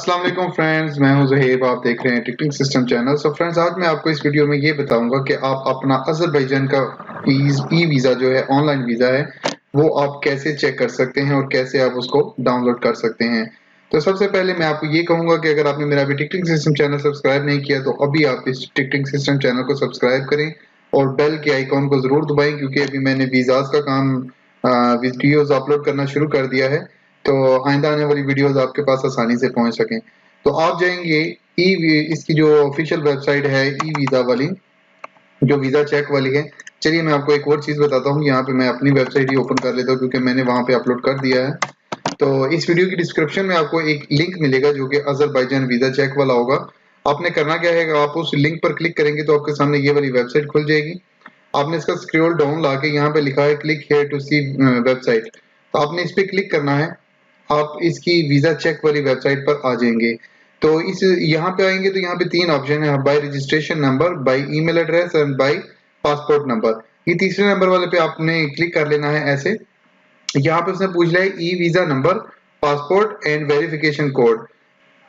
अस्सलाम वालेकुम फ्रेंड्स, मैं हूं ज़हीब। आप देख रहे हैं ticketing system channel. So friends, आज मैं आपको इस वीडियो में ये बताऊंगा कि आप अपना अज़रबैजान का ई वीज़ा जो है, ऑनलाइन वीज़ा है, वो आप कैसे चेक कर सकते हैं और कैसे आप उसको डाउनलोड कर सकते हैं। तो सबसे पहले मैं आपको ये कहूंगा कि अगर आपने मेरा अभी टिकटिंग सिस्टम चैनल सब्सक्राइब नहीं किया तो अभी आप इस टिकटिंग सिस्टम चैनल को सब्सक्राइब करें और बेल के आइकॉन को ज़रूर दबाएं, क्योंकि अभी मैंने वीज़ाज़ का काम वीडियोज़ अपलोड करना शुरू कर दिया है, तो आइंदा आने वाली वीडियोस आपके पास आसानी से पहुंच सकें। तो आप जाएंगे इसकी जो ऑफिशियल वेबसाइट है ई वीज़ा वाली, जो वीज़ा चेक वाली है। चलिए मैं आपको एक और चीज़ बताता हूँ। यहाँ पे मैं अपनी वेबसाइट ही ओपन कर लेता हूँ क्योंकि मैंने वहाँ पे अपलोड कर दिया है। तो इस वीडियो की डिस्क्रिप्शन में आपको एक लिंक मिलेगा जो कि अज़रबैजान वीज़ा चेक वाला होगा। आपने करना क्या है, आप उस लिंक पर क्लिक करेंगे तो आपके सामने ये वाली वेबसाइट खुल जाएगी। आपने इसका स्क्रॉल डाउन लाके यहाँ पे लिखा है click here to see website, तो आपने इस पे क्लिक करना है। आप इसकी वीजा चेक वाली वेबसाइट पर आ जाएंगे। तो इस यहाँ पे आएंगे तो यहाँ पे तीन ऑप्शन है, by registration number, by email address and by passport number. ये तीसरे नंबर वाले पे आपने क्लिक कर लेना है। ऐसे यहाँ पे उसने पूछ लिया है e visa number, passport and verification code.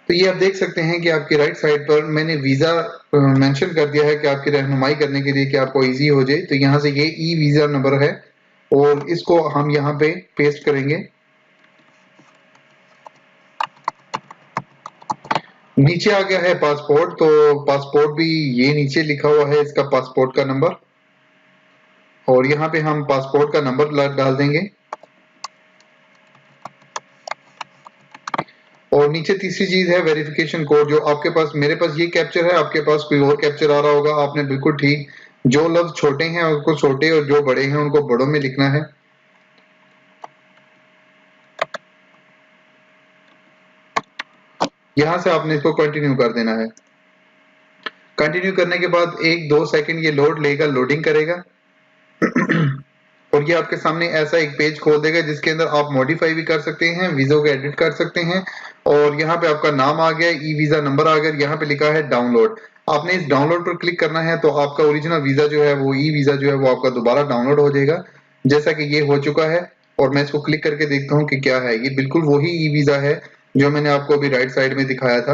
तो ये आप देख सकते हैं कि आपकी राइट साइड पर मैंने वीजा मेंशन कर दिया है कि आपकी रहनुमाई करने के लिए कि आपको इजी हो जाए। तो यहाँ से ये ई वीजा नंबर है और इसको हम यहाँ पे पेस्ट करेंगे। नीचे आ गया है पासपोर्ट, तो पासपोर्ट भी ये नीचे लिखा हुआ है इसका पासपोर्ट का नंबर, और यहाँ पे हम पासपोर्ट का नंबर डाल देंगे। और नीचे तीसरी चीज है वेरिफिकेशन कोड, जो आपके पास, मेरे पास ये कैप्चर है, आपके पास कोई और कैप्चर आ रहा होगा। आपने बिल्कुल ठीक, जो लफ्ज छोटे हैं उनको छोटे और जो बड़े हैं उनको बड़ों में लिखना है। यहाँ से आपने इसको कंटिन्यू कर देना है। कंटिन्यू करने के बाद 1-2 सेकंड ये लोड लेगा, लोडिंग करेगा और ये आपके सामने ऐसा एक पेज खोल देगा जिसके अंदर आप मॉडिफाई भी कर सकते हैं, वीजा को एडिट कर सकते हैं। और यहाँ पे आपका नाम आ गया, ई वीजा नंबर आ गया, यहाँ पे लिखा है डाउनलोड। आपने इस डाउनलोड पर क्लिक करना है तो आपका ओरिजिनल वीजा जो है, वो ई वीजा जो है वो आपका दोबारा डाउनलोड हो जाएगा, जैसा कि ये हो चुका है। और मैं इसको क्लिक करके देखता हूँ कि क्या है। ये बिल्कुल वही ई वीजा है जो मैंने आपको अभी राइट साइड में दिखाया था।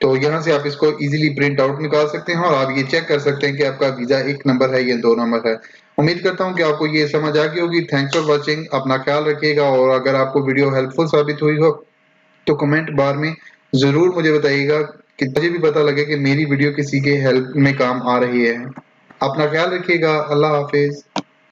तो यहाँ से आप इसको इजीली प्रिंट आउट निकाल सकते हैं और आप ये चेक कर सकते हैं कि आपका वीजा 1 नंबर है या 2 नंबर है। उम्मीद करता हूँ कि आपको ये समझ आ गई होगी। Thanks for watching. अपना ख्याल रखिएगा और अगर आपको वीडियो हेल्पफुल साबित हुई हो तो कमेंट बार में जरूर मुझे बताइएगा कि मुझे भी पता लगे कि मेरी वीडियो किसी के हेल्प में काम आ रही है। अपना ख्याल रखिएगा। अल्लाह हाफिज।